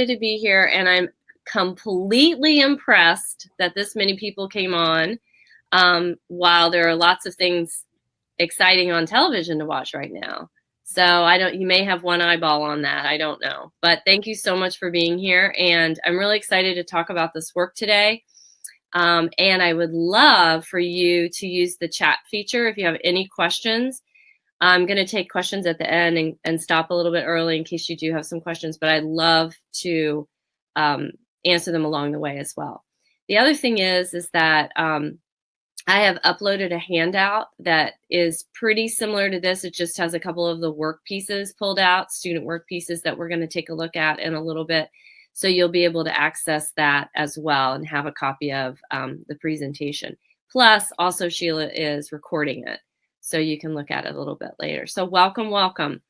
to be here, and I'm completely impressed that this many people came on while there are lots of things exciting on television to watch right now. So you may have one eyeball on that, I don't know. But thank you so much for being here, and I'm really excited to talk about this work today. And I would love for you to use the chat feature if you have any questions. I'm going to take questions at the end and stop a little bit early in case you do have some questions, but I'd love to answer them along the way as well. The other thing is that I have uploaded a handout that is pretty similar to this. It just has a couple of the work pieces pulled out, student work pieces that we're going to take a look at in a little bit. So you'll be able to access that as well and have a copy of the presentation. Plus, also Sheila is recording it, so you can look at it a little bit later. So welcome, welcome.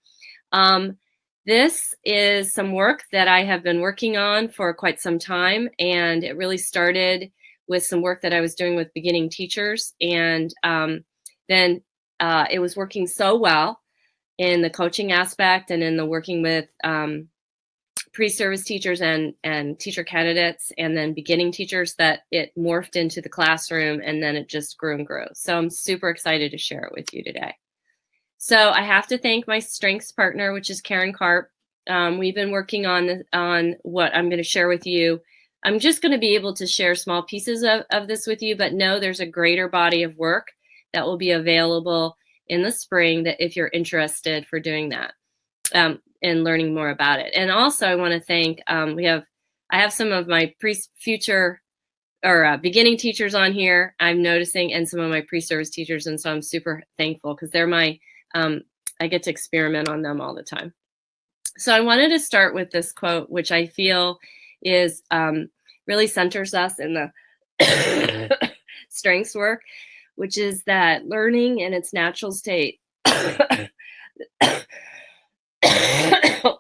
This is some work that I have been working on for quite some time, and it really started with some work that I was doing with beginning teachers, and then it was working so well in the coaching aspect and in the working with pre-service teachers and teacher candidates and then beginning teachers that it morphed into the classroom, and then it just grew and grew. So I'm super excited to share it with you today. So I have to thank my strengths partner, which is Karen Karp. We've been working on what I'm going to share with you. I'm just going to be able to share small pieces of this with you, but know there's a greater body of work that will be available in the spring that if you're interested for doing that. And learning more about it. And also I want to thank, I have some of my future or beginning teachers on here, I'm noticing, and some of my pre-service teachers. And so I'm super thankful because they're I get to experiment on them all the time. So I wanted to start with this quote, which I feel is really centers us in the strengths work, which is that learning in its natural state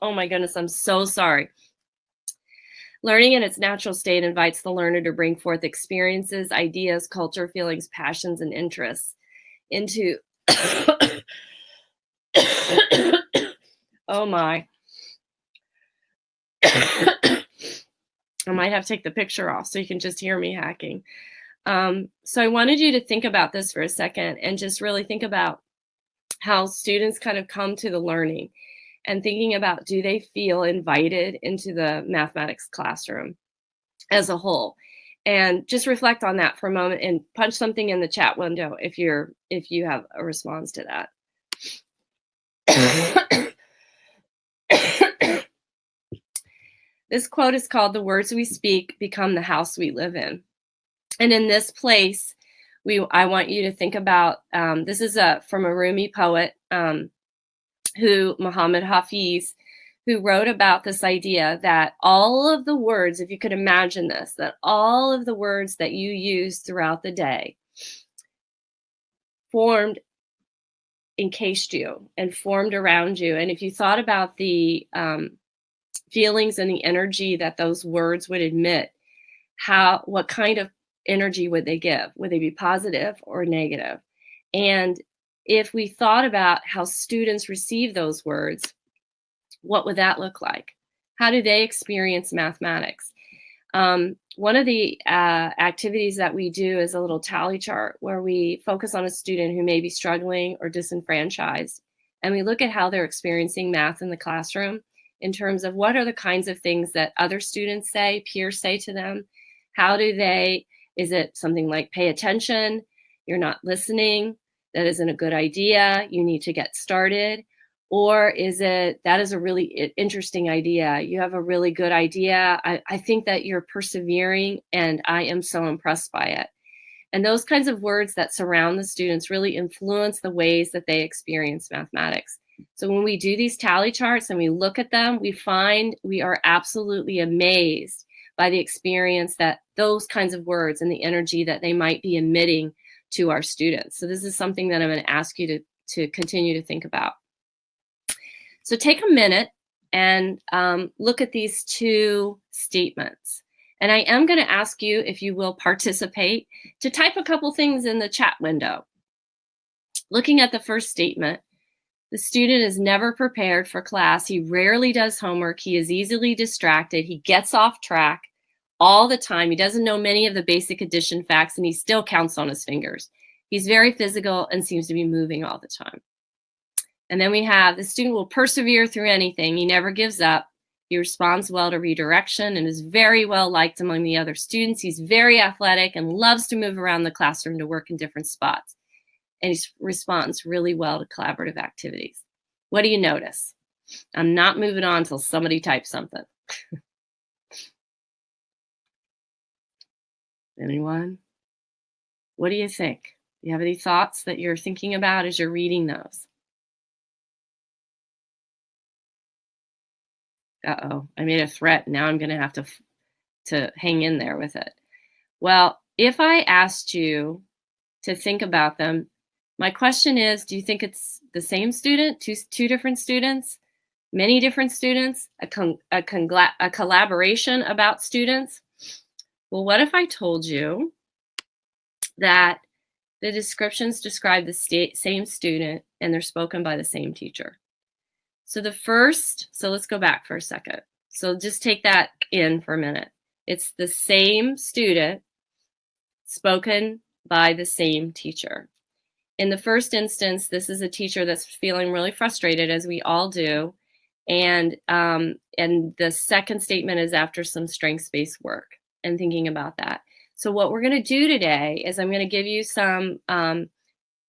oh my goodness, I'm so sorry. Learning in its natural state invites the learner to bring forth experiences, ideas, culture, feelings, passions, and interests into oh my. I might have to take the picture off so you can just hear me hacking. So I wanted you to think about this for a second and just really think about how students kind of come to the learning and thinking about, do they feel invited into the mathematics classroom as a whole? And just reflect on that for a moment and punch something in the chat window if you have a response to that. This quote is called "The words we speak become the house we live in." And in this place, I want you to think about, this is from a Rumi poet, Muhammad Hafiz, who wrote about this idea that all of the words, if you could imagine this, that all of the words that you use throughout the day encased you and formed around you. And if you thought about the feelings and the energy that those words would emit, what kind of energy would they give? Would they be positive or negative? And if we thought about how students receive those words, what would that look like? How do they experience mathematics? One of the activities that we do is a little tally chart where we focus on a student who may be struggling or disenfranchised, and we look at how they're experiencing math in the classroom in terms of what are the kinds of things that other students say, peers say to them. Is it something like, pay attention, you're not listening, that isn't a good idea, you need to get started? Or is it, that is a really interesting idea, you have a really good idea, I think that you're persevering and I am so impressed by it. And those kinds of words that surround the students really influence the ways that they experience mathematics. So when we do these tally charts and we look at them, we find we are absolutely amazed by the experience that those kinds of words and the energy that they might be emitting to our students. So this is something that I'm going to ask you to continue to think about. So take a minute and look at these two statements. And I am going to ask you, if you will participate, to type a couple things in the chat window. Looking at the first statement, The student is never prepared for class. He rarely does homework. He is easily distracted. He gets off track all the time. He doesn't know many of the basic addition facts, and he still counts on his fingers. He's very physical and seems to be moving all the time. And then we have the student will persevere through anything. He never gives up. He responds well to redirection and is very well liked among the other students. He's very athletic and loves to move around the classroom to work in different spots. And he responds really well to collaborative activities. What do you notice? I'm not moving on until somebody types something. Anyone? What do you think? Do you have any thoughts that you're thinking about as you're reading those? Uh-oh, I made a threat. Now I'm going to have to hang in there with it. Well, if I asked you to think about them, my question is, do you think it's the same student, two different students, many different students, a collaboration about students? Well, what if I told you that the descriptions describe the same student and they're spoken by the same teacher? So let's go back for a second. So just take that in for a minute. It's the same student spoken by the same teacher. In the first instance, this is a teacher that's feeling really frustrated, as we all do. And the second statement is after some strengths-based work and thinking about that. So what we're going to do today is I'm going to give you some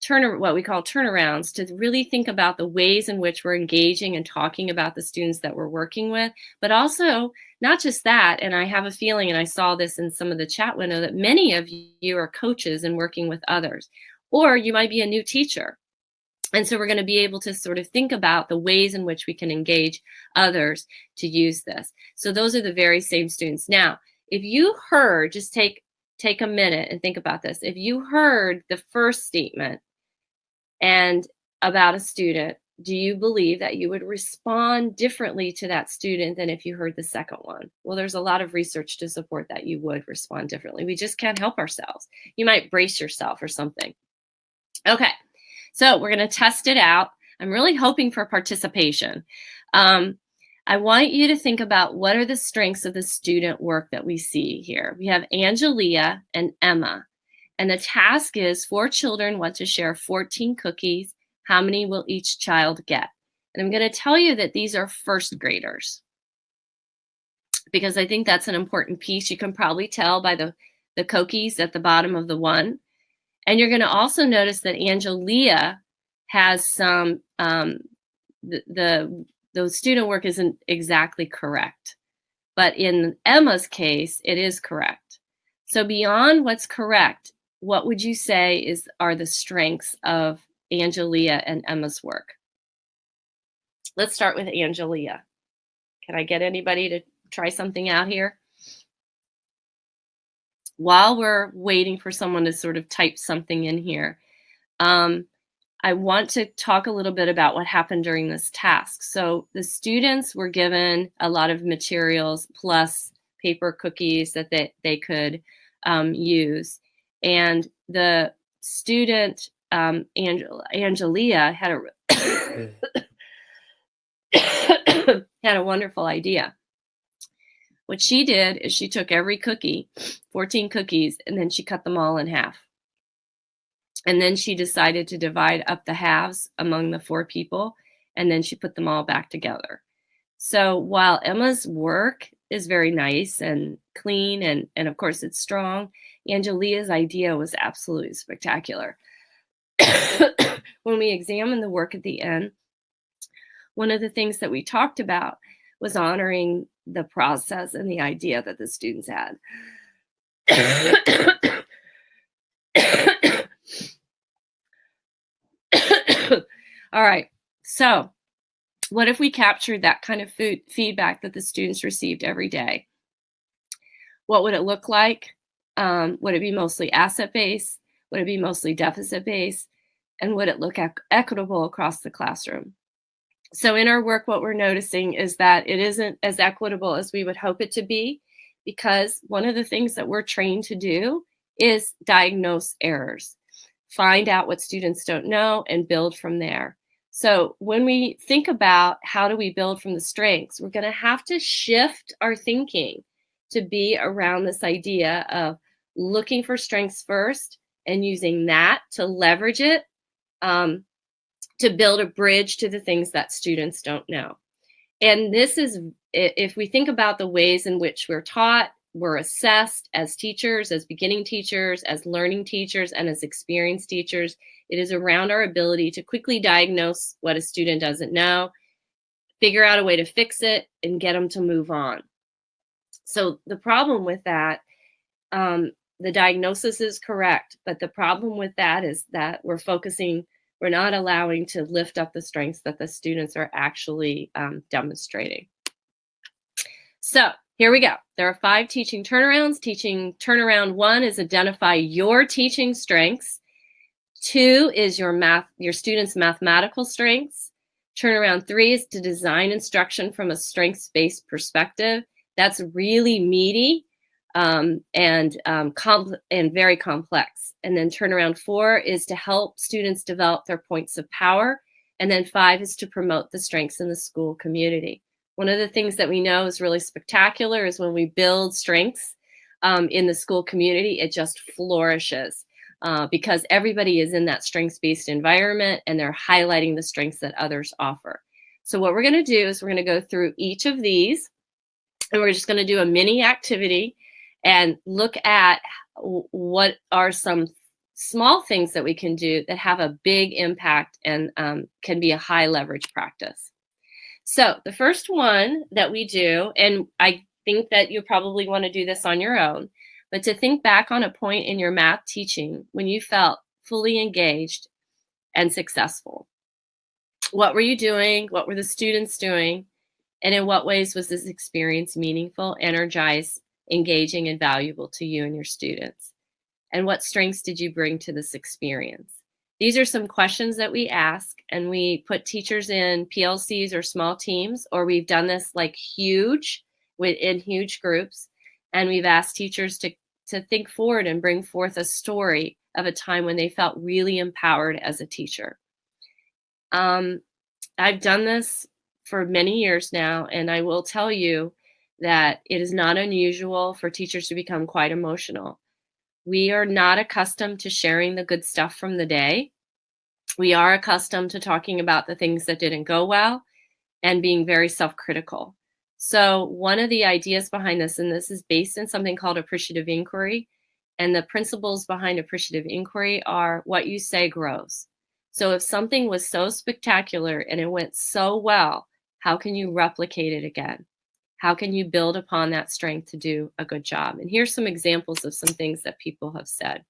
what we call turnarounds to really think about the ways in which we're engaging and talking about the students that we're working with, but also not just that. And I have a feeling, and I saw this in some of the chat window, that many of you are coaches and working with others, or you might be a new teacher. And so we're going to be able to sort of think about the ways in which we can engage others to use this. So those are the very same students. Now, if you heard, just take a minute and think about this. If you heard the first statement and about a student, do you believe that you would respond differently to that student than if you heard the second one? Well, there's a lot of research to support that you would respond differently. We just can't help ourselves. You might brace yourself or something. Okay, so we're going to test it out. I'm really hoping for participation. I want you to think about what are the strengths of the student work that we see here. We have Angelia and Emma. And the task is 4 children want to share 14 cookies. How many will each child get? And I'm going to tell you that these are first graders, because I think that's an important piece. You can probably tell by the cookies at the bottom of the one. And you're going to also notice that Angelia has some, the student work isn't exactly correct. But in Emma's case, it is correct. So beyond what's correct, what would you say are the strengths of Angelia and Emma's work? Let's start with Angelia. Can I get anybody to try something out here? While we're waiting for someone to sort of type something in here, I want to talk a little bit about what happened during this task. So the students were given a lot of materials plus paper cookies that they could use. And the student, Angelia, had a wonderful idea. What she did is she took every cookie, 14 cookies, and then she cut them all in half. And then she decided to divide up the halves among the 4 people, and then she put them all back together. So while Emma's work is very nice and clean, and of course it's strong, Angelia's idea was absolutely spectacular. When we examined the work at the end, one of the things that we talked about was honoring the process and the idea that the students had. All right, so what if we captured that kind of feedback that the students received every day? What would it look like? Would it be mostly asset-based? Would it be mostly deficit-based? And would it look equitable across the classroom? So in our work, what we're noticing is that it isn't as equitable as we would hope it to be, because one of the things that we're trained to do is diagnose errors, find out what students don't know, and build from there. So when we think about how do we build from the strengths, we're going to have to shift our thinking to be around this idea of looking for strengths first and using that to leverage it, to build a bridge to the things that students don't know. And this is, if we think about the ways in which we're taught, we're assessed as teachers, as beginning teachers, as learning teachers, and as experienced teachers, it is around our ability to quickly diagnose what a student doesn't know, figure out a way to fix it, and get them to move on. So the problem with that, the diagnosis is correct, but the problem with that is that we're not allowing to lift up the strengths that the students are actually demonstrating. So here we go. There are 5 teaching turnarounds. Teaching turnaround 1 is identify your teaching strengths. 2 is your students' mathematical strengths. Turnaround 3 is to design instruction from a strengths-based perspective. That's really meaty and very complex. And then turnaround 4 is to help students develop their points of power. And then 5 is to promote the strengths in the school community. One of the things that we know is really spectacular is when we build strengths in the school community, it just flourishes because everybody is in that strengths-based environment and they're highlighting the strengths that others offer. So what we're going to do is we're going to go through each of these and we're just going to do a mini activity and look at what are some small things that we can do that have a big impact and can be a high leverage practice. So the first one that we do, and I think that you probably want to do this on your own, but to think back on a point in your math teaching when you felt fully engaged and successful. What were you doing? What were the students doing? And in what ways was this experience meaningful, energized, engaging, and valuable to you and your students? And what strengths did you bring to this experience? These are some questions that we ask, and we put teachers in PLCs or small teams, or we've done this like in huge groups, and we've asked teachers to think forward and bring forth a story of a time when they felt really empowered as a teacher. I've done this for many years now, and I will tell you that it is not unusual for teachers to become quite emotional. We are not accustomed to sharing the good stuff from the day. We are accustomed to talking about the things that didn't go well and being very self-critical. So one of the ideas behind this, and this is based in something called appreciative inquiry, and the principles behind appreciative inquiry are what you say grows. So if something was so spectacular and it went so well, how can you replicate it again? How can you build upon that strength to do a good job? And here's some examples of some things that people have said.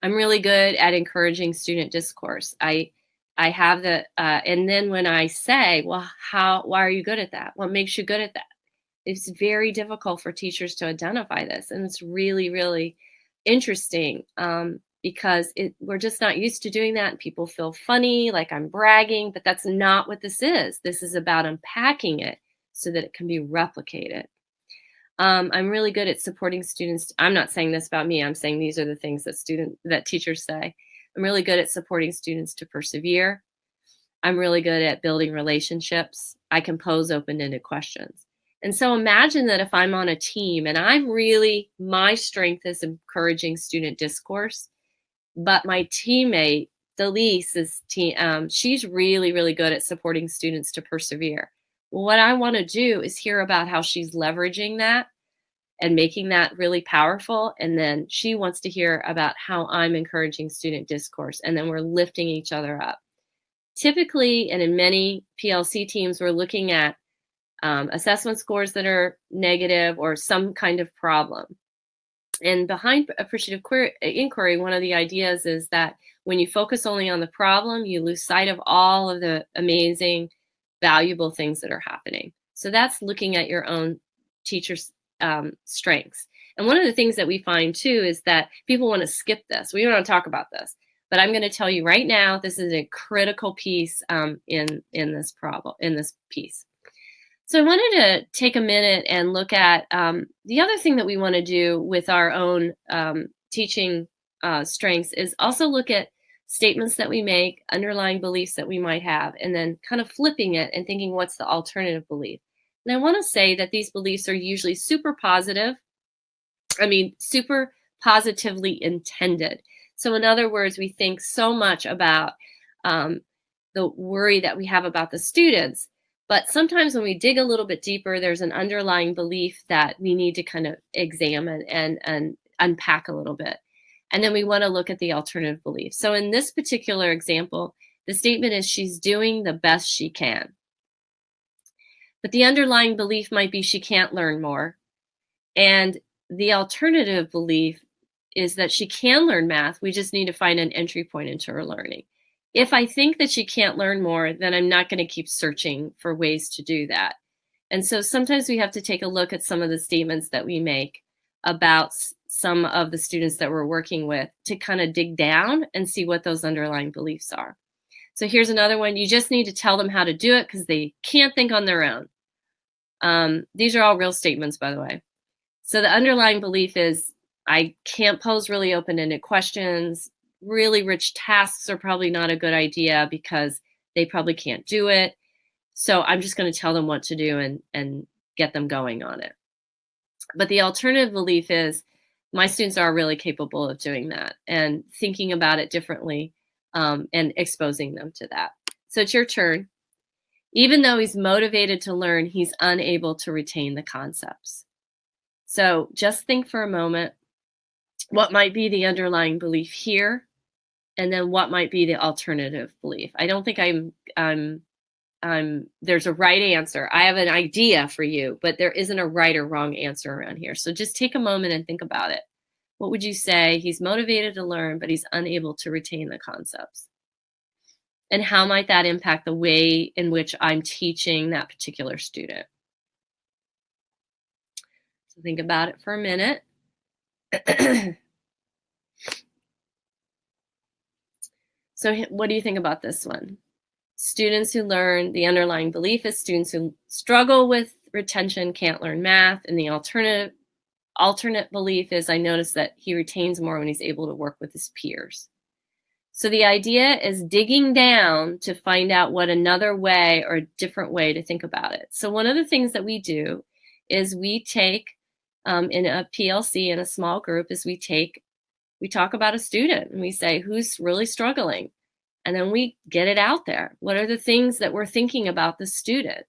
I'm really good at encouraging student discourse. I have and then when I say, well, why are you good at that? What makes you good at that? It's very difficult for teachers to identify this. And it's really, really interesting because we're just not used to doing that. And people feel funny, like I'm bragging, but that's not what this is. This is about unpacking it so that it can be replicated. I'm really good at supporting students. I'm not saying this about me. I'm saying these are the things that teachers say. I'm really good at supporting students to persevere. I'm really good at building relationships. I can pose open-ended questions. And so imagine that if I'm on a team and my strength is encouraging student discourse, but my teammate, Delise, she's really, really good at supporting students to persevere. Well, what I want to do is hear about how she's leveraging that and making that really powerful. And then she wants to hear about how I'm encouraging student discourse. And then we're lifting each other up. Typically, and in many PLC teams, we're looking at assessment scores that are negative or some kind of problem. And behind appreciative inquiry, one of the ideas is that when you focus only on the problem, you lose sight of all of the amazing, valuable things that are happening. So that's looking at your own teacher's strengths. And one of the things that we find too is that people want to skip this. We don't want to talk about this, but I'm going to tell you right now, this is a critical piece in this piece. So I wanted to take a minute and look at the other thing that we want to do with our own teaching strengths is also look at statements that we make, underlying beliefs that we might have, and then kind of flipping it and thinking, what's the alternative belief? And I want to say that these beliefs are usually super positive. Super positively intended. So, in other words, we think so much about the worry that we have about the students. But sometimes when we dig a little bit deeper, there's an underlying belief that we need to kind of examine and unpack a little bit. And then we want to look at the alternative belief. So in this particular example, the statement is she's doing the best she can. But the underlying belief might be she can't learn more. And the alternative belief is that she can learn math. We just need to find an entry point into her learning. If I think that she can't learn more, then I'm not going to keep searching for ways to do that. And so sometimes we have to take a look at some of the statements that we make about some of the students that we're working with to kind of dig down and see what those underlying beliefs are. So here's another one. You just need to tell them how to do it because they can't think on their own. These are all real statements, by the way. So the underlying belief is I can't pose really open-ended questions. Really rich tasks are probably not a good idea because they probably can't do it. So I'm just going to tell them what to do and get them going on it. But the alternative belief is my students are really capable of doing that and thinking about it differently and exposing them to that. So it's your turn. Even though he's motivated to learn, he's unable to retain the concepts. So just think for a moment, what might be the underlying belief here? And then what might be the alternative belief? I don't think there's a right answer. I have an idea for you, but there isn't a right or wrong answer around here. So just take a moment and think about it. What would you say? He's motivated to learn, but he's unable to retain the concepts. And how might that impact the way in which I'm teaching that particular student? So think about it for a minute. So what do you think about this one? Students who learn, the underlying belief is students who struggle with retention can't learn math, and the alternate belief is I notice that he retains more when he's able to work with his peers. So the idea is digging down to find out what another way or a different way to think about it. So one of the things that we do is we take in a PLC in a small group is we talk about a student and we say who's really struggling. And then we get it out there. What are the things that we're thinking about the student?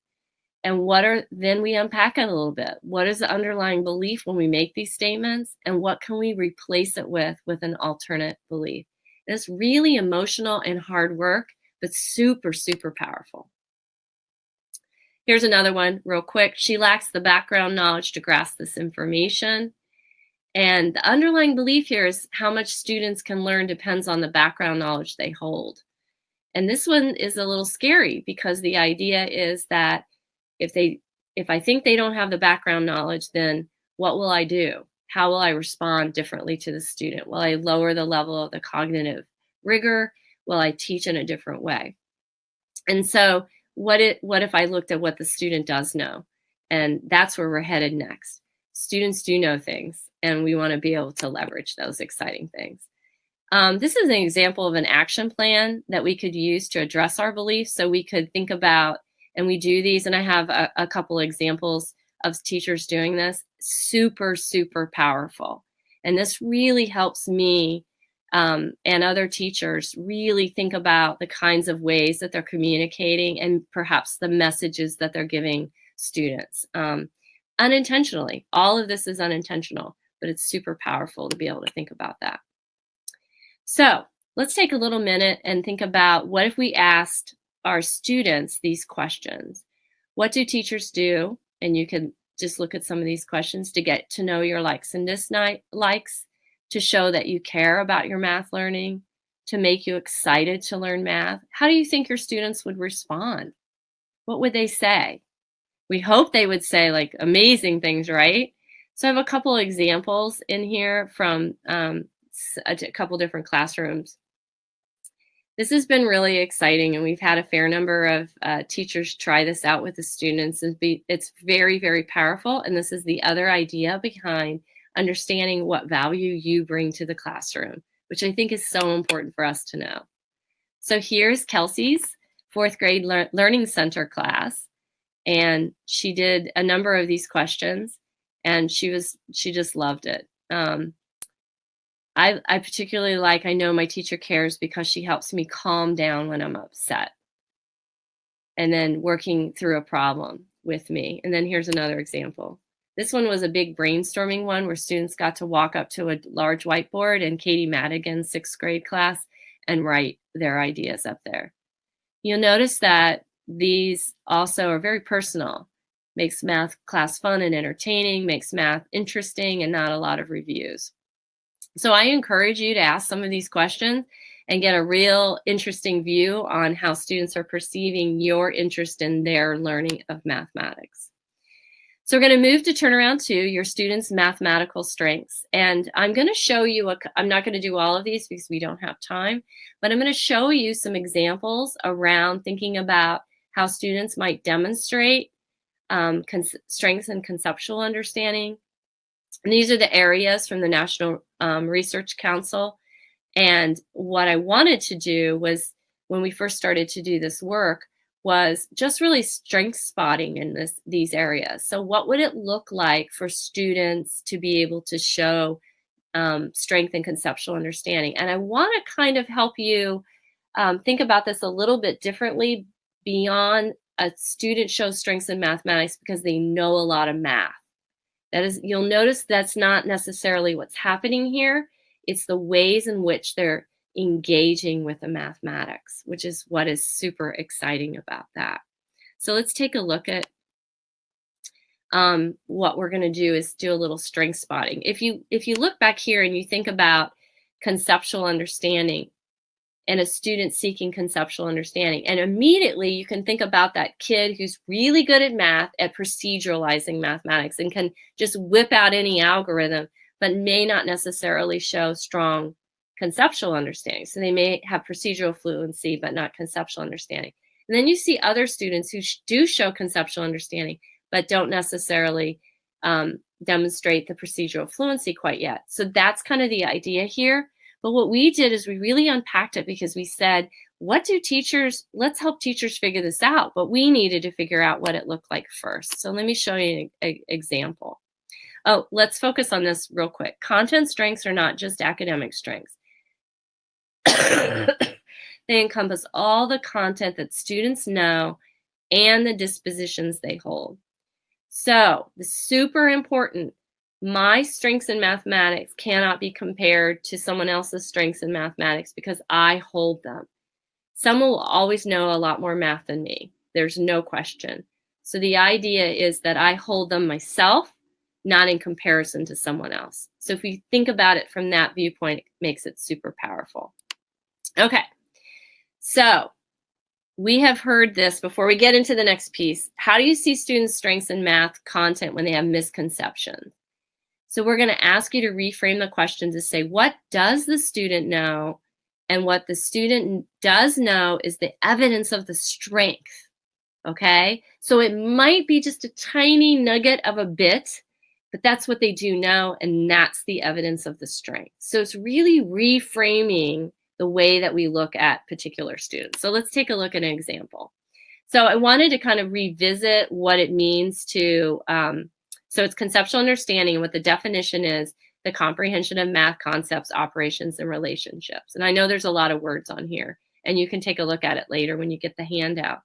And then we unpack it a little bit. What is the underlying belief when we make these statements? And what can we replace it with an alternate belief? And it's really emotional and hard work, but super, super powerful. Here's another one real quick. She lacks the background knowledge to grasp this information. And the underlying belief here is how much students can learn depends on the background knowledge they hold. And this one is a little scary because the idea is that if I think they don't have the background knowledge, then what will I do? How will I respond differently to the student? Will I lower the level of the cognitive rigor? Will I teach in a different way? And so what if I looked at what the student does know? And that's where we're headed next. Students do know things, and we want to be able to leverage those exciting things. This is an example of an action plan that we could use to address our beliefs. So we could think about, and we do these, and I have a couple examples of teachers doing this. Super, super powerful. And this really helps me and other teachers really think about the kinds of ways that they're communicating and perhaps the messages that they're giving students unintentionally. All of this is unintentional, but it's super powerful to be able to think about that. So let's take a little minute and think about what if we asked our students these questions. What do teachers do? And you can just look at some of these questions to get to know your likes and dislikes, to show that you care about your math learning, to make you excited to learn math. How do you think your students would respond? What would they say? We hope they would say like amazing things, right? So I have a couple examples in here from a couple different classrooms. This has been really exciting, and we've had a fair number of teachers try this out with the students. It's very, very powerful, and this is the other idea behind understanding what value you bring to the classroom. which I think is so important for us to know. So here's Kelsey's 4th grade Learning Center class. And she did a number of these questions, and she just loved it. I particularly like, I know my teacher cares because she helps me calm down when I'm upset, and then working through a problem with me. And then here's another example. This one was a big brainstorming one where students got to walk up to a large whiteboard in Katie Madigan's 6th grade class and write their ideas up there. You'll notice that these also are very personal. Makes math class fun and entertaining, makes math interesting, and not a lot of reviews. So I encourage you to ask some of these questions and get a real interesting view on how students are perceiving your interest in their learning of mathematics. So we're going to move to turnaround 2, your students' mathematical strengths. And I'm going to show you, I'm not going to do all of these because we don't have time, but I'm going to show you some examples around thinking about how students might demonstrate strengths and conceptual understanding. And these are the areas from the National Research Council. And what I wanted to do was, when we first started to do this work, was just really strength spotting in these areas. So what would it look like for students to be able to show strength and conceptual understanding? And I want to kind of help you think about this a little bit differently beyond a student shows strengths in mathematics because they know a lot of math. That is, you'll notice that's not necessarily what's happening here. It's the ways in which they're engaging with the mathematics, which is what is super exciting about that. So let's take a look at what we're going to do is do a little strength spotting. If you look back here and you think about conceptual understanding and a student seeking conceptual understanding, and immediately you can think about that kid who's really good at math, at proceduralizing mathematics, and can just whip out any algorithm, but may not necessarily show strong conceptual understanding. So they may have procedural fluency, but not conceptual understanding. And then you see other students who do show conceptual understanding, but don't necessarily demonstrate the procedural fluency quite yet. So that's kind of the idea here. But what we did is we really unpacked it because we said, let's help teachers figure this out. But we needed to figure out what it looked like first. So let me show you an example. Oh, let's focus on this real quick. Content strengths are not just academic strengths. They encompass all the content that students know and the dispositions they hold. So, super important, my strengths in mathematics cannot be compared to someone else's strengths in mathematics because I hold them. Someone will always know a lot more math than me. There's no question. So the idea is that I hold them myself, not in comparison to someone else. So if we think about it from that viewpoint, it makes it super powerful. Okay, so we have heard this before we get into the next piece. How do you see students' strengths in math content when they have misconceptions? So we're going to ask you to reframe the question to say, what does the student know? And what the student does know is the evidence of the strength, okay? So it might be just a tiny nugget of a bit, but that's what they do know, and that's the evidence of the strength. So it's really reframing the way that we look at particular students. So let's take a look at an example. So I wanted to kind of revisit what it means to, so it's conceptual understanding, and what the definition is, the comprehension of math concepts, operations, and relationships. And I know there's a lot of words on here, and you can take a look at it later when you get the handout.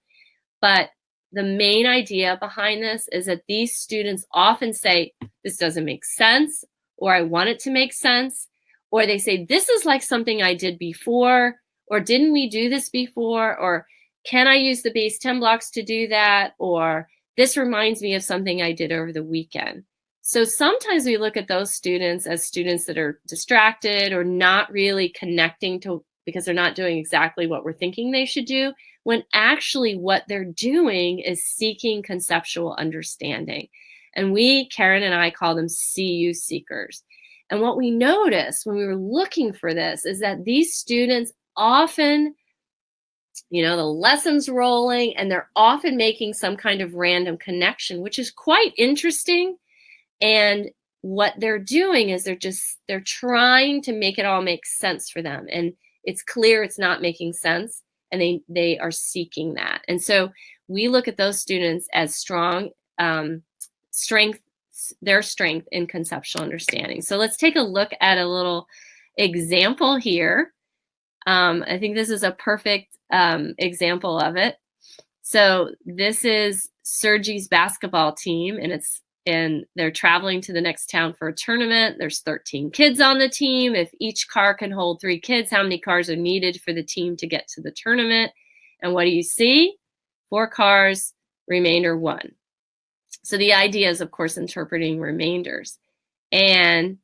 But the main idea behind this is that these students often say, this doesn't make sense, or I want it to make sense, or they say, this is like something I did before, or didn't we do this before, or can I use the base 10 blocks to do that, or this reminds me of something I did over the weekend. So sometimes we look at those students as students that are distracted or not really connecting to, because they're not doing exactly what we're thinking they should do, when actually what they're doing is seeking conceptual understanding. And we, Karen and I, call them CU seekers. And what we noticed when we were looking for this is that these students often, the lesson's rolling, and they're often making some kind of random connection, which is quite interesting. And what they're doing is they're trying to make it all make sense for them. And it's clear it's not making sense, and they are seeking that. And so we look at those students as strong their strength in conceptual understanding. So let's take a look at a little example here. I think this is a perfect example of it. So this is Sergi's basketball team, and they're traveling to the next town for a tournament. There's 13 kids on the team. If each car can hold 3 kids, how many cars are needed for the team to get to the tournament? And what do you see? 4 cars, remainder 1. So the idea is, of course, interpreting remainders. And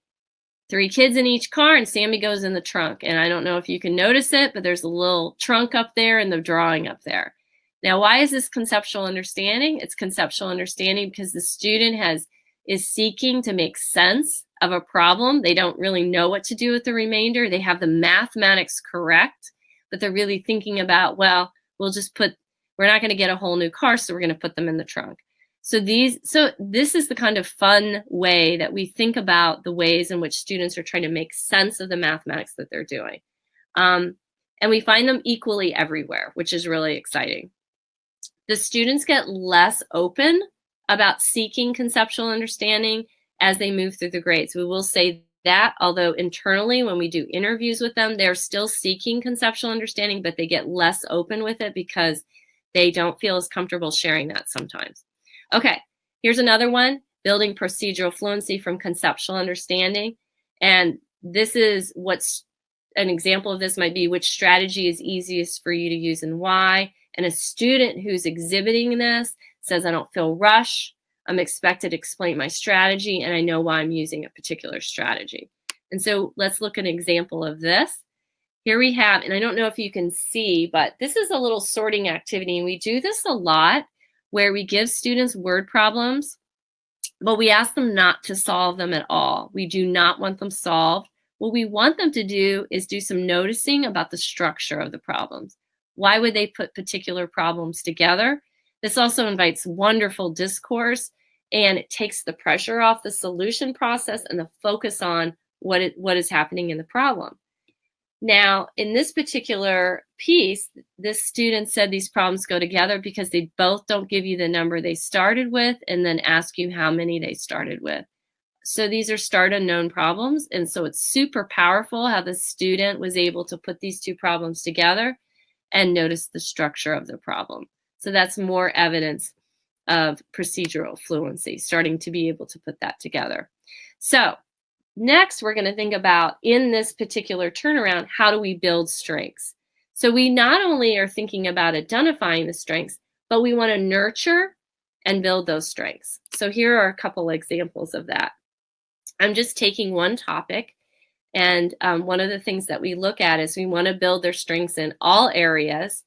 3 kids in each car, and Sammy goes in the trunk. And I don't know if you can notice it, but there's a little trunk up there and the drawing up there. Now, why is this conceptual understanding? It's conceptual understanding because the student is seeking to make sense of a problem. They don't really know what to do with the remainder. They have the mathematics correct, but they're really thinking about, well, we're not going to get a whole new car, so we're going to put them in the trunk. So this is the kind of fun way that we think about the ways in which students are trying to make sense of the mathematics that they're doing. And we find them equally everywhere, which is really exciting. The students get less open about seeking conceptual understanding as they move through the grades. We will say that, although internally when we do interviews with them, they're still seeking conceptual understanding, but they get less open with it because they don't feel as comfortable sharing that sometimes. Okay, here's another one, building procedural fluency from conceptual understanding. And this is what's an example of this might be, which strategy is easiest for you to use and why. And a student who's exhibiting this says, I don't feel rushed. I'm expected to explain my strategy, and I know why I'm using a particular strategy. And so let's look at an example of this. Here we have, and I don't know if you can see, but this is a little sorting activity. And we do this a lot where we give students word problems, but we ask them not to solve them at all. We do not want them solved. What we want them to do is do some noticing about the structure of the problems. Why would they put particular problems together? This also invites wonderful discourse, and it takes the pressure off the solution process and the focus on what is happening in the problem. Now, in this particular piece, this student said these problems go together because they both don't give you the number they started with and then ask you how many they started with. So these are start unknown problems, and so it's super powerful how the student was able to put these 2 problems together and notice the structure of the problem. So that's more evidence of procedural fluency, starting to be able to put that together. So next, we're going to think about, in this particular turnaround, how do we build strengths? So we not only are thinking about identifying the strengths, but we want to nurture and build those strengths. So here are a couple examples of that. I'm just taking one topic. And one of the things that we look at is we want to build their strengths in all areas,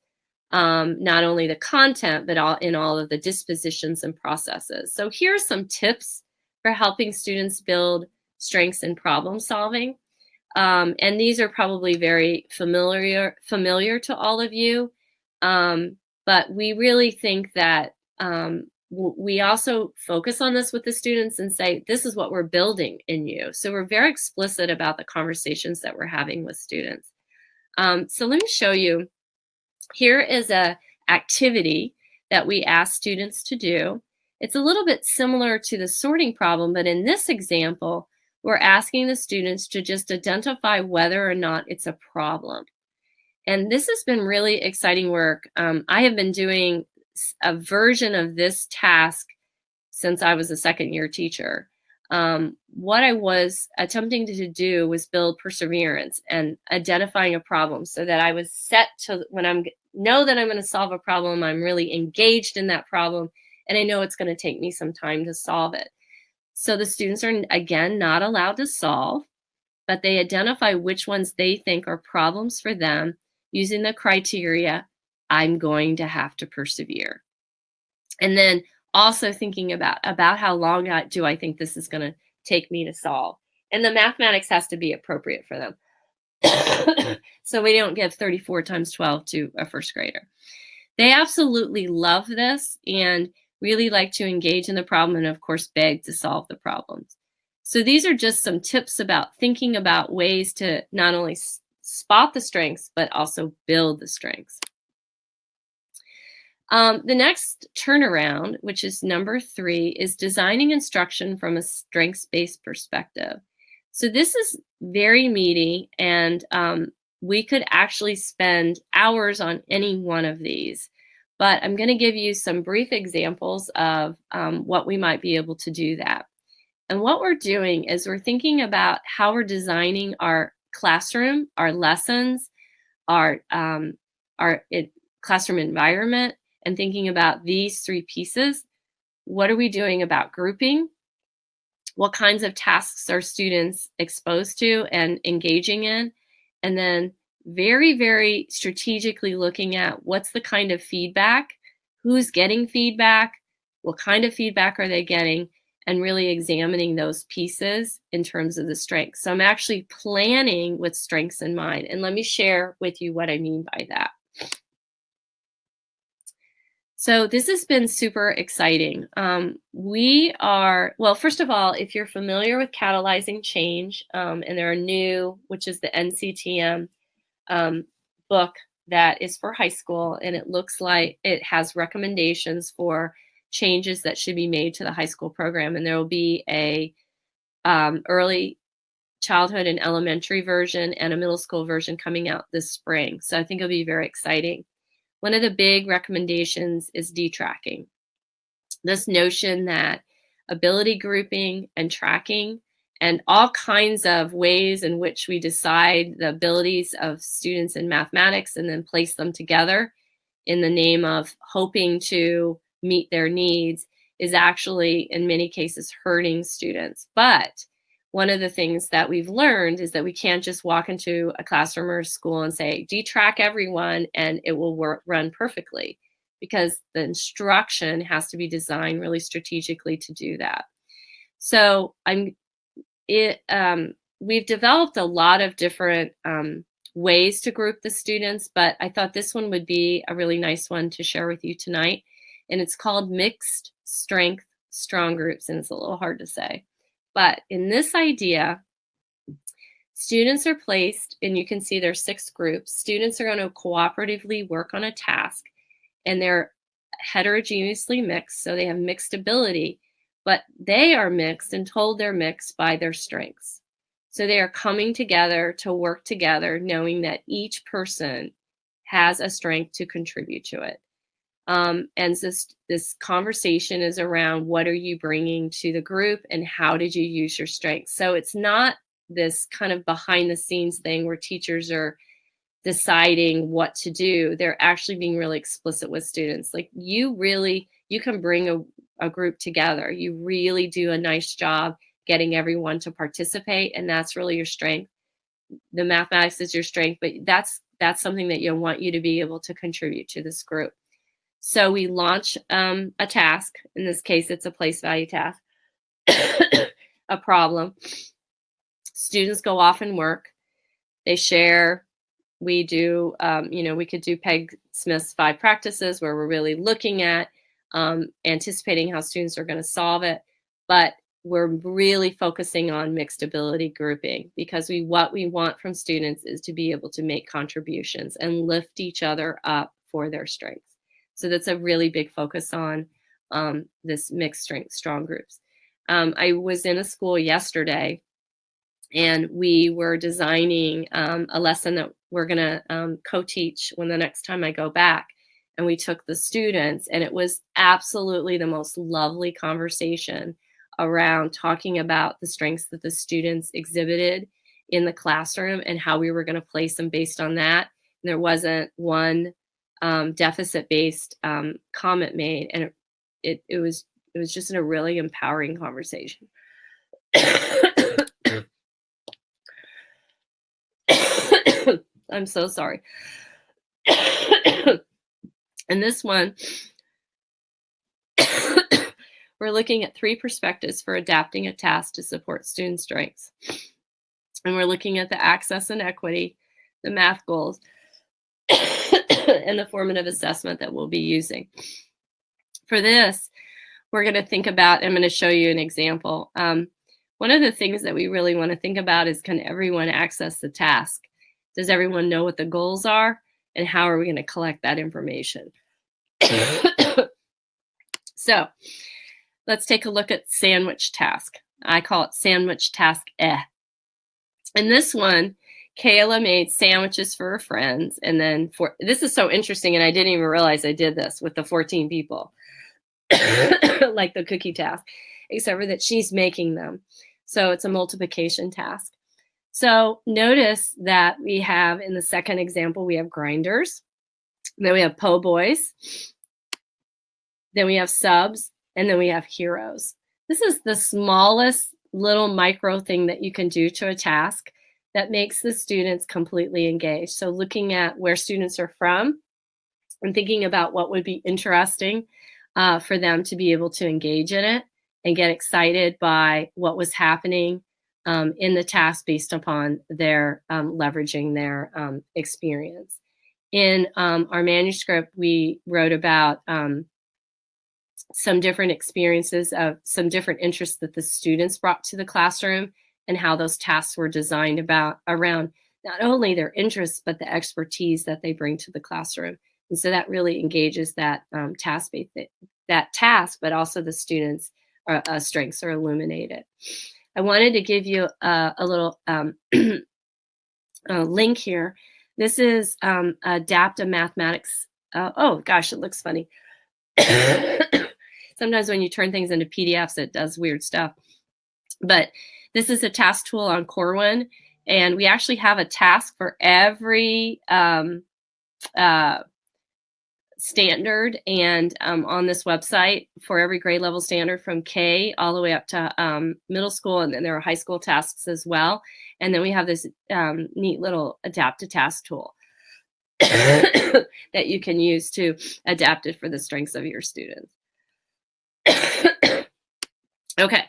not only the content, but in all of the dispositions and processes. So here's some tips for helping students build strengths in problem solving. And these are probably very familiar to all of you. But we really think that we also focus on this with the students and say, this is what we're building in you. So we're very explicit about the conversations that we're having with students. So let me show you. Here is an activity that we ask students to do. It's a little bit similar to the sorting problem, but in this example, we're asking the students to just identify whether or not it's a problem. And this has been really exciting work. I have been doing a version of this task since I was a second-year teacher. What I was attempting to do was build perseverance and identifying a problem so that I was set to, when I know that I'm going to solve a problem, I'm really engaged in that problem, and I know it's going to take me some time to solve it. So the students are, again, not allowed to solve, but they identify which ones they think are problems for them using the criteria, I'm going to have to persevere. And then also thinking about how long do I think this is going to take me to solve. And the mathematics has to be appropriate for them. So we don't give 34 times 12 to a first grader. They absolutely love this and really like to engage in the problem and, of course, beg to solve the problems. So these are just some tips about thinking about ways to not only spot the strengths, but also build the strengths. The next turnaround, which is number 3, is designing instruction from a strengths-based perspective. So this is very meaty, and we could actually spend hours on any one of these. But I'm going to give you some brief examples of what we might be able to do that. And what we're doing is we're thinking about how we're designing our classroom, our lessons, our classroom environment, and thinking about these 3 pieces. What are we doing about grouping? What kinds of tasks are students exposed to and engaging in? And then very, very strategically looking at what's the kind of feedback, who's getting feedback, what kind of feedback are they getting, and really examining those pieces in terms of the strengths. So I'm actually planning with strengths in mind. And let me share with you what I mean by that. So this has been super exciting. Well, first of all, if you're familiar with Catalyzing Change, and there are new, which is the NCTM book that is for high school, and it looks like it has recommendations for changes that should be made to the high school program, and there will be a early childhood and elementary version and a middle school version coming out this spring. So I think it'll be very exciting. One of the big recommendations is detracking. This notion that ability grouping and tracking and all kinds of ways in which we decide the abilities of students in mathematics and then place them together in the name of hoping to meet their needs is actually, in many cases, hurting students. But one of the things that we've learned is that we can't just walk into a classroom or a school and say, detrack everyone and it will run perfectly, because the instruction has to be designed really strategically to do that. So we've developed a lot of different ways to group the students, but I thought this one would be a really nice one to share with you tonight. And it's called Mixed Strength Strong Groups, and it's a little hard to say. But in this idea, students are placed, and you can see there's 6 groups. Students are going to cooperatively work on a task, and they're heterogeneously mixed, so they have mixed ability, but they are mixed and told they're mixed by their strengths. So they are coming together to work together, knowing that each person has a strength to contribute to it. And this conversation is around what are you bringing to the group and how did you use your strengths? So it's not this kind of behind the scenes thing where teachers are deciding what to do. They're actually being really explicit with students. Like you can bring a group together. You really do a nice job getting everyone to participate, and that's really your strength. The mathematics is your strength, but that's something that you want you to be able to contribute to this group. So we launch a task. In this case, it's a place value task, a problem. Students go off and work. They share. We do, we could do Peg Smith's 5 practices where we're really looking at anticipating how students are going to solve it. But we're really focusing on mixed ability grouping, because what we want from students is to be able to make contributions and lift each other up for their strengths. So that's a really big focus on this mixed strength strong groups. I was in a school yesterday, and we were designing a lesson that we're going to co-teach when the next time I go back. And we took the students, and it was absolutely the most lovely conversation around talking about the strengths that the students exhibited in the classroom and how we were going to place them based on that. And there wasn't one deficit-based comment made, and it was just a really empowering conversation. I'm so sorry. And this one, we're looking at 3 perspectives for adapting a task to support student strengths. And we're looking at the access and equity, the math goals, and the formative assessment that we'll be using. For this, we're going to think about, I'm going to show you an example. one of the things that we really want to think about is, can everyone access the task? Does everyone know what the goals are? And how are we going to collect that information? So let's take a look at sandwich task. I call it sandwich task And this one, Kayla made sandwiches for her friends. And then this is so interesting, and I didn't even realize I did this with the 14 people, like the cookie task, except for that she's making them. So it's a multiplication task. So notice that we have, in the second example, we have grinders, then we have po' boys, then we have subs, and then we have heroes. This is the smallest little micro thing that you can do to a task that makes the students completely engaged. So looking at where students are from and thinking about what would be interesting for them to be able to engage in it and get excited by what was happening in the task based upon their leveraging their experience. In our manuscript, we wrote about some different experiences of some different interests that the students brought to the classroom, and how those tasks were designed around not only their interests, but the expertise that they bring to the classroom. And so that really engages that task, but also the students' strengths are illuminated. I wanted to give you a little link here. This is adaptive mathematics. Oh gosh, it looks funny. Sometimes when you turn things into PDFs, it does weird stuff. But this is a task tool on Corwin, and we actually have a task for every standard, and on this website for every grade level standard from K all the way up to middle school, and then there are high school tasks as well. And then we have this neat little adaptive task tool that you can use to adapt it for the strengths of your students. Okay.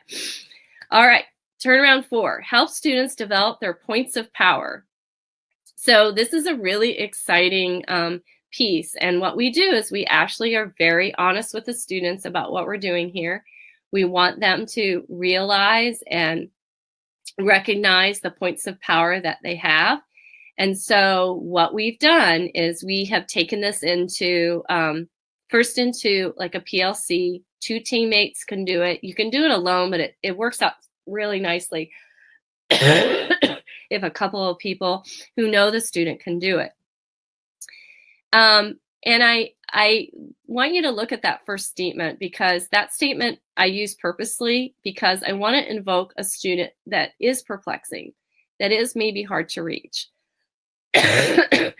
All right. Turnaround 4, help students develop their points of power. So this is a really exciting piece. And what we do is we actually are very honest with the students about what we're doing here. We want them to realize and recognize the points of power that they have. And so what we've done is we have taken this into, first into like a PLC. 2 teammates can do it. You can do it alone, but it works out really nicely if a couple of people who know the student can do it. And I want you to look at that first statement, because that statement I use purposely because I want to invoke a student that is perplexing, that is maybe hard to reach. And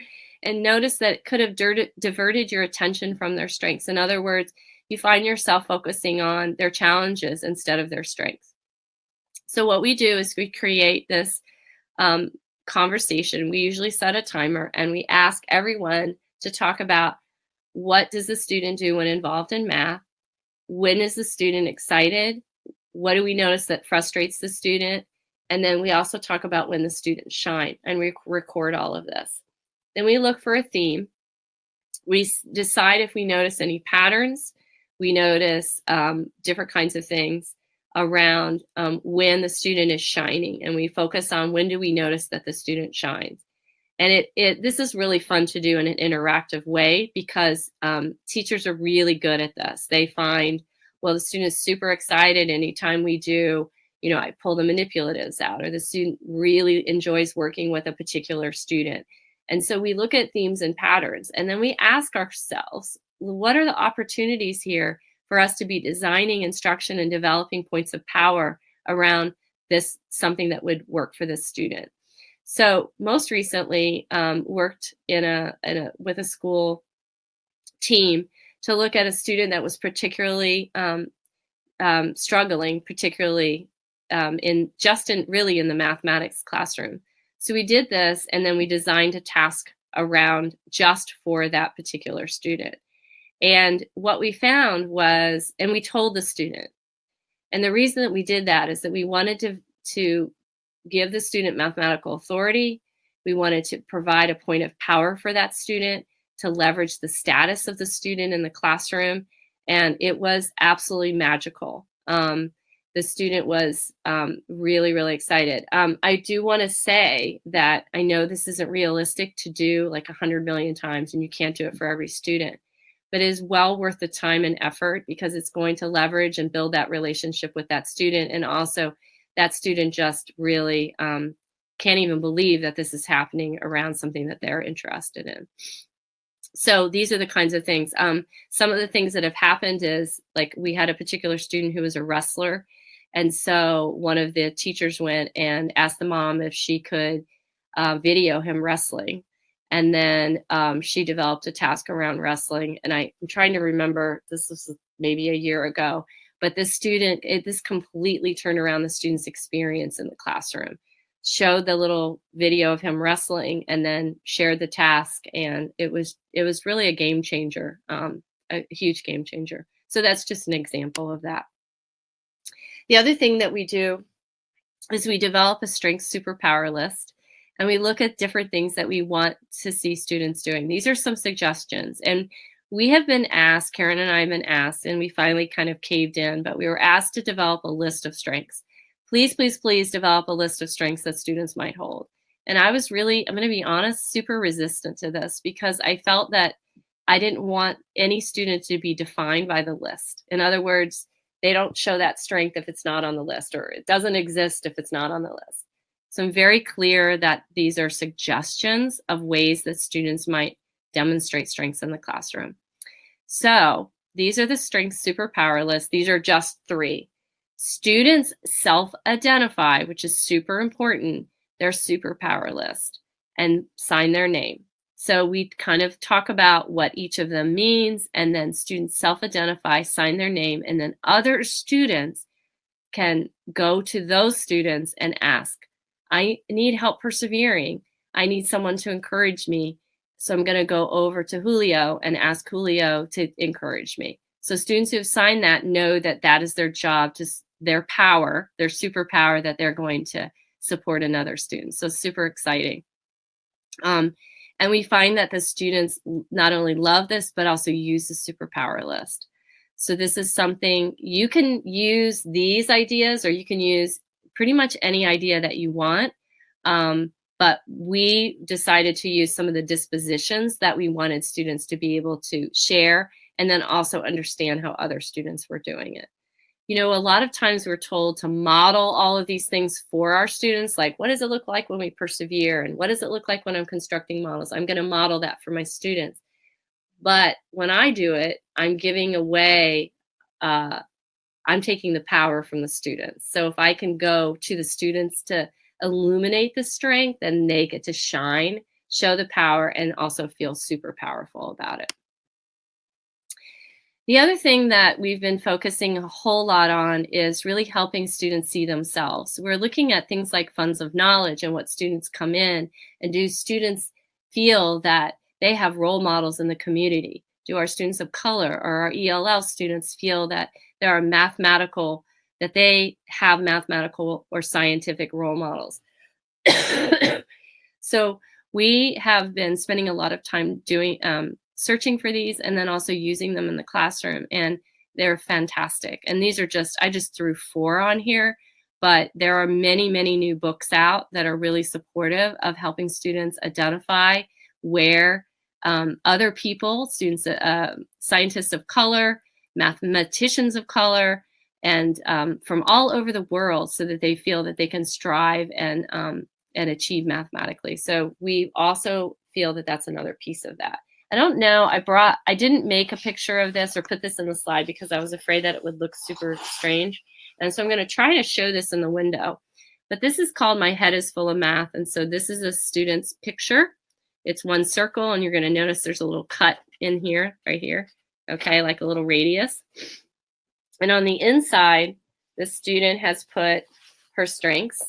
notice that it could have diverted your attention from their strengths. In other words, you find yourself focusing on their challenges instead of their strengths. So what we do is we create this conversation. We usually set a timer, and we ask everyone to talk about, what does the student do when involved in math? When is the student excited? What do we notice that frustrates the student? And then we also talk about when the students shine, and we record all of this. Then we look for a theme. We decide if we notice any patterns. We notice different kinds of things around when the student is shining, and we focus on when do we notice that the student shines. And this is really fun to do in an interactive way, because teachers are really good at this. They find, well, the student is super excited anytime we do, I pull the manipulatives out, or the student really enjoys working with a particular student. And so we look at themes and patterns, and then we ask ourselves, what are the opportunities here for us to be designing instruction and developing points of power around this, something that would work for this student? So most recently worked with a school team to look at a student that was particularly struggling, particularly in the mathematics classroom. So we did this, and then we designed a task around just for that particular student. And what we found was, and we told the student, and the reason that we did that is that we wanted to give the student mathematical authority. We wanted to provide a point of power for that student, to leverage the status of the student in the classroom. And it was absolutely magical. the student was really, really excited. I do want to say that I know this isn't realistic to do like 100 million times, and you can't do it for every student, but it is well worth the time and effort because it's going to leverage and build that relationship with that student. And also that student just really can't even believe that this is happening around something that they're interested in. So these are the kinds of things. Some of the things that have happened is, like, we had a particular student who was a wrestler. And so one of the teachers went and asked the mom if she could video him wrestling. And then she developed a task around wrestling. And I'm trying to remember, this was maybe a year ago, but this student, this completely turned around the student's experience in the classroom. Showed the little video of him wrestling and then shared the task. And it was really a game changer, a huge game changer. So that's just an example of that. The other thing that we do is we develop a strengths superpower list, and we look at different things that we want to see students doing. These are some suggestions. And we have been asked, Karen and I have been asked, and we finally kind of caved in, but we were asked to develop a list of strengths. Please, please, please develop a list of strengths that students might hold. And I was really, I'm going to be honest, super resistant to this because I felt that I didn't want any student to be defined by the list. In other words, they don't show that strength if it's not on the list, or it doesn't exist if it's not on the list. So I'm very clear that these are suggestions of ways that students might demonstrate strengths in the classroom. So these are the strengths superpower list. These are just 3. Students self-identify, which is super important, their superpower list, and sign their name. So we kind of talk about what each of them means, and then students self-identify, sign their name, and then other students can go to those students and ask, I need help persevering. I need someone to encourage me. So I'm going to go over to Julio and ask Julio to encourage me. So students who have signed that know that that is their job, their power, their superpower, that they're going to support another student. So super exciting. And we find that the students not only love this, but also use the superpower list. So this is something you can use these ideas, or you can use pretty much any idea that you want. But we decided to use some of the dispositions that we wanted students to be able to share, and then also understand how other students were doing it. You know, a lot of times we're told to model all of these things for our students, like, what does it look like when we persevere? And what does it look like when I'm constructing models? I'm going to model that for my students. But when I do it, I'm giving away, I'm taking the power from the students. So if I can go to the students to illuminate the strength, then they get to shine, show the power, and also feel super powerful about it. The other thing that we've been focusing a whole lot on is really helping students see themselves. We're looking at things like funds of knowledge and what students come in, and do students feel that they have role models in the community? Do our students of color or our ELL students feel that there are that they have mathematical or scientific role models? So we have been spending a lot of time doing searching for these, and then also using them in the classroom, and they're fantastic. And these are I just threw 4 on here, but there are many, many new books out that are really supportive of helping students identify where other people, students, scientists of color, mathematicians of color, and from all over the world, so that they feel that they can strive and achieve mathematically. So we also feel that that's another piece of that. I don't know, I didn't make a picture of this or put this in the slide because I was afraid that it would look super strange. And so I'm going to try to show this in the window. But this is called My Head is Full of Math. And so this is a student's picture. It's one circle, and you're going to notice there's a little cut in here, right here. Okay, like a little radius. And on the inside, the student has put her strengths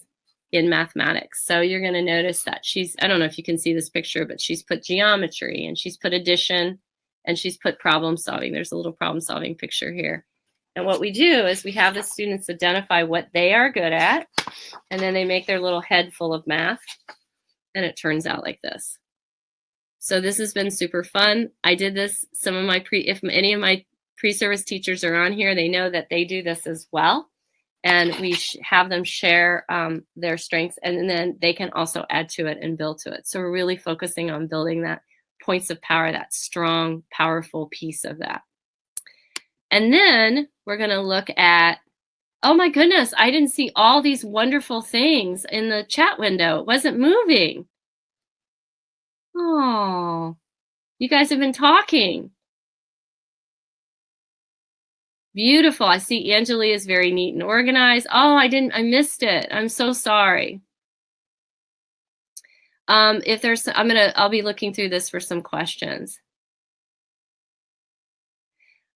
in mathematics. So you're going to notice that I don't know if you can see this picture, but she's put geometry, and she's put addition, and she's put problem solving. There's a little problem solving picture here. And what we do is we have the students identify what they are good at, and then they make their little head full of math, and it turns out like this. So this has been super fun. I did this, if any of my pre-service teachers are on here, they know that they do this as well. and we have them share their strengths, and then they can also add to it and build to it. So we're really focusing on building that points of power, that strong, powerful piece of that. And then we're going to look at, oh my goodness, I didn't see all these wonderful things in the chat window. It wasn't moving. Oh, you guys have been talking. Beautiful. I see Angeli is very neat and organized. Oh, I missed it. I'm so sorry. If there's, I'll be looking through this for some questions.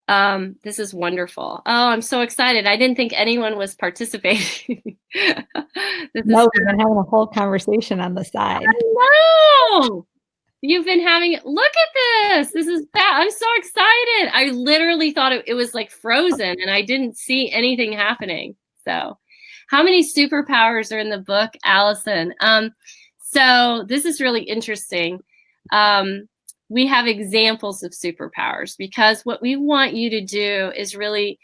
This is wonderful. Oh, I'm so excited. I didn't think anyone was participating. No, we've been having a whole conversation on the side. No, you've been having, look at this. This is bad. I'm so excited. I literally thought it was like frozen and I didn't see anything happening. So how many superpowers are in the book, Allison? So this is really interesting. We have examples of superpowers because what we want you to do is really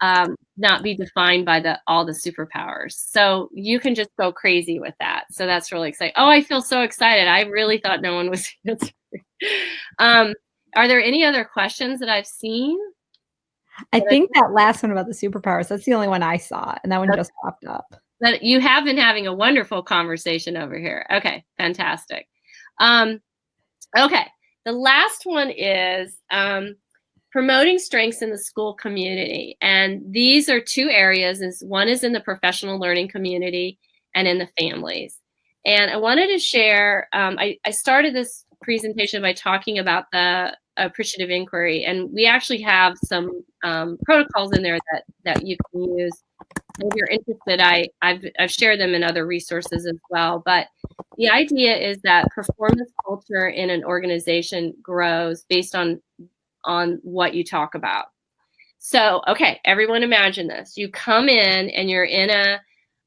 not be defined by all the superpowers. So you can just go crazy with that. So that's really exciting. Oh, I feel so excited. I really thought no one was answering. Are there any other questions that I've seen? I think that last one about the superpowers, that's the only one I saw, and that one just popped up. But you have been having a wonderful conversation over here. Okay, fantastic. Okay, the last one is promoting strengths in the school community. And these are two areas. One is in the professional learning community and in the families. And I wanted to share, I started this presentation by talking about the appreciative inquiry. And we actually have some protocols in there that you can use. If you're interested, I've shared them in other resources as well. But the idea is that performance culture in an organization grows based on what you talk about. So, okay, everyone imagine this. You come in and you're in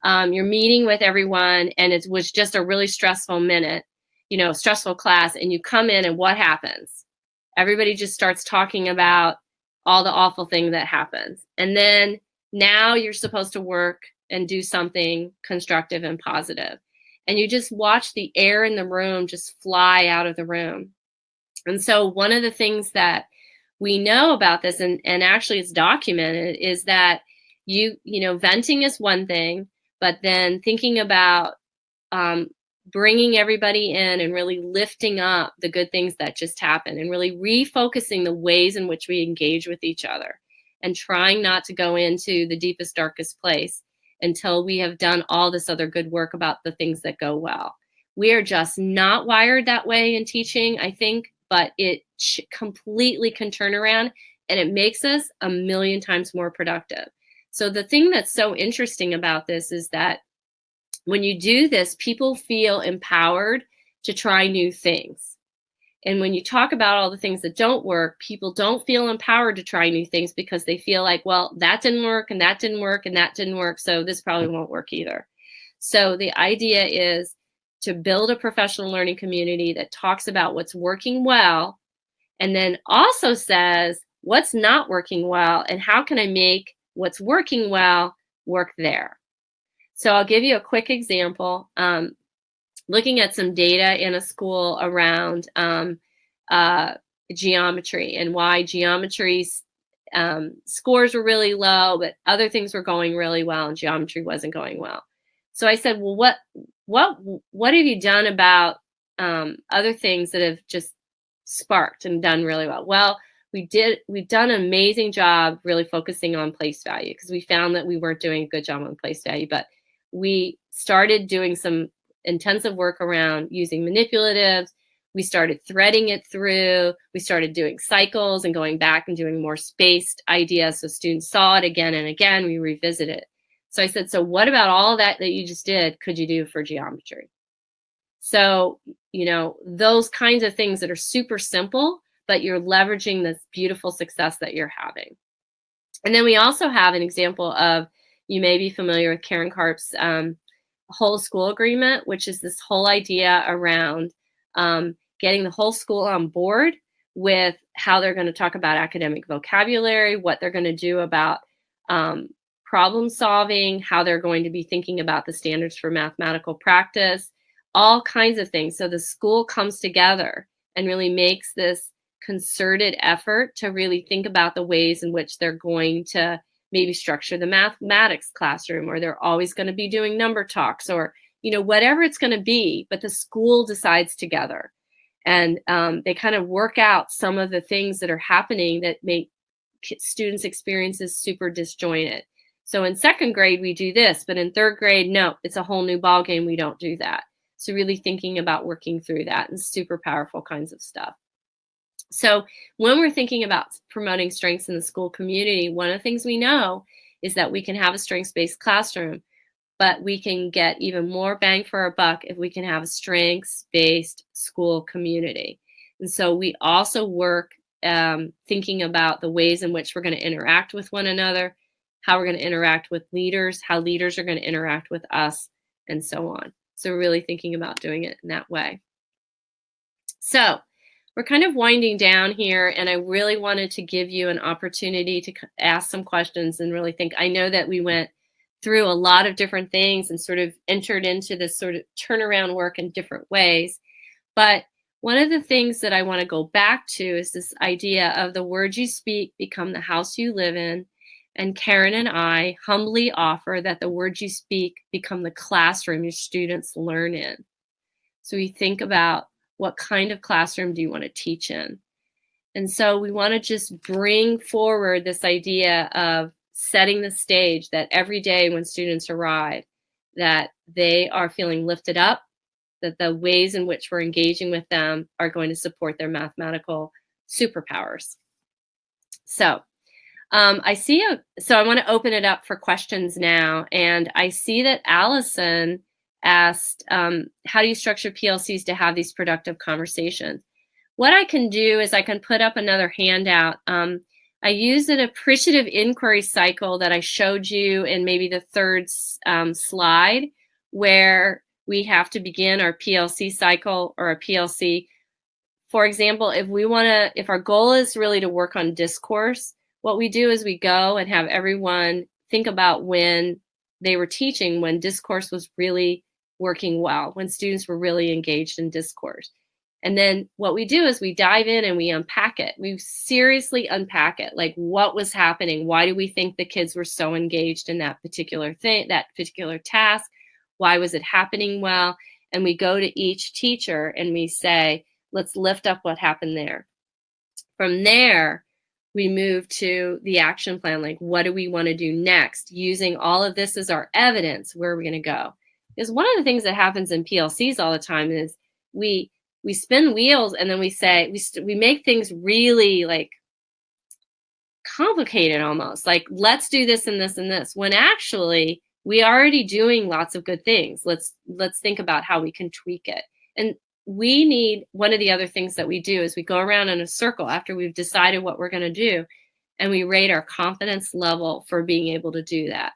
you're meeting with everyone and it was just a really stressful minute, stressful class, and you come in and what happens? Everybody just starts talking about all the awful thing that happens. And then now you're supposed to work and do something constructive and positive. And you just watch the air in the room just fly out of the room. And so one of the things that we know about this, and actually it's documented, is that venting is one thing, but then thinking about bringing everybody in and really lifting up the good things that just happened and really refocusing the ways in which we engage with each other and trying not to go into the deepest, darkest place until we have done all this other good work about the things that go well. We are just not wired that way in teaching, I think, but it completely can turn around and it makes us 1,000,000 times more productive. So the thing that's so interesting about this is that when you do this, people feel empowered to try new things. And when you talk about all the things that don't work, people don't feel empowered to try new things because they feel like, well, that didn't work and that didn't work and that didn't work, so this probably won't work either. So the idea is to build a professional learning community that talks about what's working well and then also says what's not working well and how can I make what's working well work there. So I'll give you a quick example. Looking at some data in a school around geometry and why geometry scores were really low, but other things were going really well and geometry wasn't going well. So I said, well, what have you done about other things that have just sparked and done really well? Well, we've done an amazing job really focusing on place value because we found that we weren't doing a good job on place value, but we started doing some intensive work around using manipulatives. We started threading it through. We started doing cycles and going back and doing more spaced ideas so students saw it again and again. We revisit it. So I said, so what about all that you just did could you do for geometry? So, those kinds of things that are super simple, but you're leveraging this beautiful success that you're having. And then we also have an example of, you may be familiar with Karen Karp's whole school agreement, which is this whole idea around getting the whole school on board with how they're going to talk about academic vocabulary, what they're going to do about problem solving, how they're going to be thinking about the standards for mathematical practice, all kinds of things. So the school comes together and really makes this concerted effort to really think about the ways in which they're going to maybe structure the mathematics classroom, or they're always going to be doing number talks, or whatever it's going to be, but the school decides together. And they kind of work out some of the things that are happening that make students' experiences super disjointed. So in second grade, we do this, but in third grade, no, it's a whole new ballgame. We don't do that. So really thinking about working through that, and super powerful kinds of stuff. So when we're thinking about promoting strengths in the school community, one of the things we know is that we can have a strengths-based classroom, but we can get even more bang for our buck if we can have a strengths-based school community. And so we also work thinking about the ways in which we're going to interact with one another, how we're going to interact with leaders, how leaders are going to interact with us, and so on. So we're really thinking about doing it in that way. So we're kind of winding down here, and I really wanted to give you an opportunity to ask some questions and really think. I know that we went through a lot of different things and sort of entered into this sort of turnaround work in different ways. But one of the things that I want to go back to is this idea of the words you speak become the house you live in. And Karen and I humbly offer that the words you speak become the classroom your students learn in. So we think about, what kind of classroom do you want to teach in? And so we want to just bring forward this idea of setting the stage that every day when students arrive, that they are feeling lifted up, that the ways in which we're engaging with them are going to support their mathematical superpowers. So so I want to open it up for questions now. And I see that Allison asked, how do you structure PLCs to have these productive conversations? What I can do is I can put up another handout. I use an appreciative inquiry cycle that I showed you in maybe the third slide, where we have to begin our PLC cycle or a PLC. For example, if our goal is really to work on discourse, what we do is we go and have everyone think about when they were teaching, when discourse was really working well, when students were really engaged in discourse. And then what we do is we dive in and we unpack it. We seriously unpack it. Like, what was happening? Why do we think the kids were so engaged in that particular thing, that particular task? Why was it happening well? And we go to each teacher and we say, let's lift up what happened there. From there, we move to the action plan. Like, what do we want to do next? Using all of this as our evidence, where are we going to go? Because one of the things that happens in PLCs all the time is we spin wheels, and then we say, we make things really like complicated almost. Like, let's do this and this and this, when actually we are already doing lots of good things. Let's think about how we can tweak it. And we need, one of the other things that we do is we go around in a circle after we've decided what we're going to do, and we rate our confidence level for being able to do that.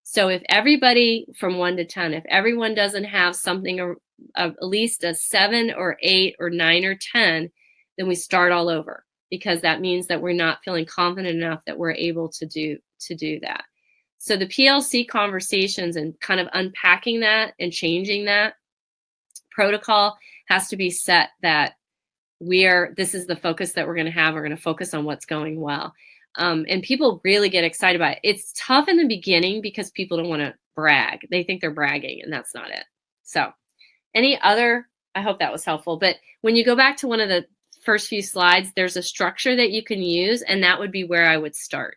So if everybody, from 1 to 10, if everyone doesn't have something at least a 7 or 8 or 9 or 10, then we start all over, because that means that we're not feeling confident enough that we're able to do that. So the PLC conversations and kind of unpacking that and changing that protocol has to be set, that this is the focus that we're going to have. We're going to focus on what's going well. And people really get excited about it. It's tough in the beginning because people don't want to brag. They think they're bragging, and that's not it. So I hope that was helpful. But when you go back to one of the first few slides, there's a structure that you can use, and that would be where I would start.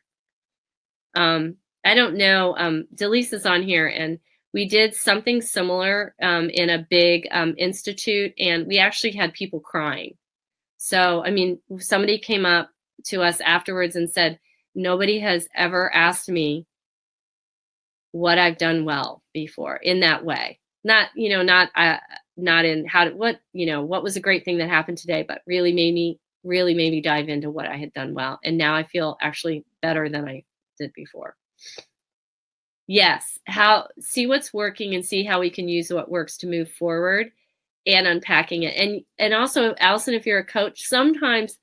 I don't know, Delise is on here, and we did something similar in a big institute, and we actually had people crying. So, I mean, somebody came up to us afterwards and said, nobody has ever asked me what I've done well before in that way. Not in what was a great thing that happened today, but really made me dive into what I had done well. And now I feel actually better than I did before. Yes, see what's working and see how we can use what works to move forward, and unpacking it. And also, Allison, if you're a coach, sometimes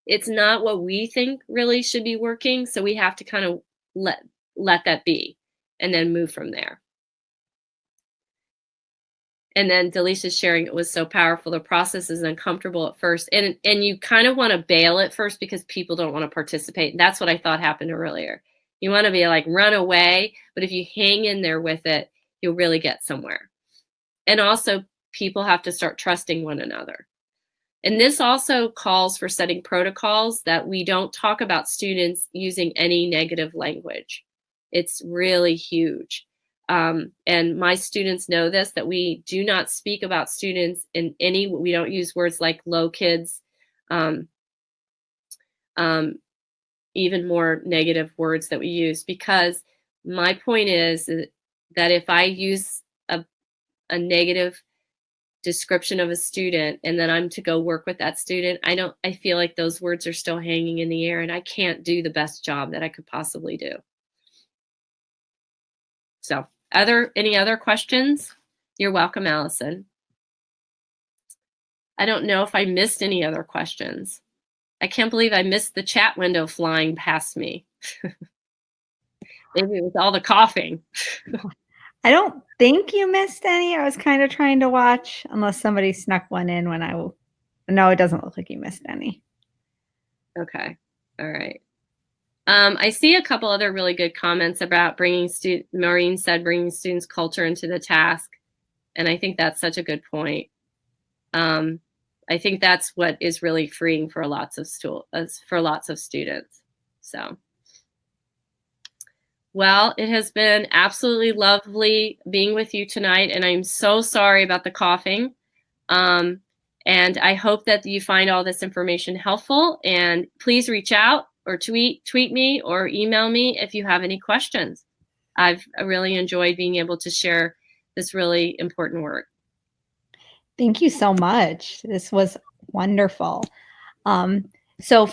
it's not what we think really should be working. So we have to kind of let that be and then move from there. And then Delicia's sharing, it was so powerful. The process is uncomfortable at first. And you kind of want to bail at first because people don't want to participate. And that's what I thought happened earlier. You want to be like, run away. But if you hang in there with it, you'll really get somewhere. And also, people have to start trusting one another. And this also calls for setting protocols that we don't talk about students using any negative language. It's really huge. And my students know this, that we do not speak about students in any, we don't use words like low kids, even more negative words that we use, because my point is that if I use a negative description of a student and then I'm to go work with that student, I feel like those words are still hanging in the air and I can't do the best job that I could possibly do. So any other questions? You're welcome, Allison. I don't know if I missed any other questions. I can't believe I missed the chat window flying past me. Maybe it was all the coughing. I don't think you missed any. I was kind of trying to watch, unless somebody snuck one in when no, it doesn't look like you missed any. Okay. All right. I see a couple other really good comments about Maureen said bringing students' culture into the task. And I think that's such a good point. I think that's what is really freeing for lots of students. So, well, it has been absolutely lovely being with you tonight. And I'm so sorry about the coughing. And I hope that you find all this information helpful, and please reach out or tweet me or email me if you have any questions. I've really enjoyed being able to share this really important work. Thank you so much. This was wonderful. So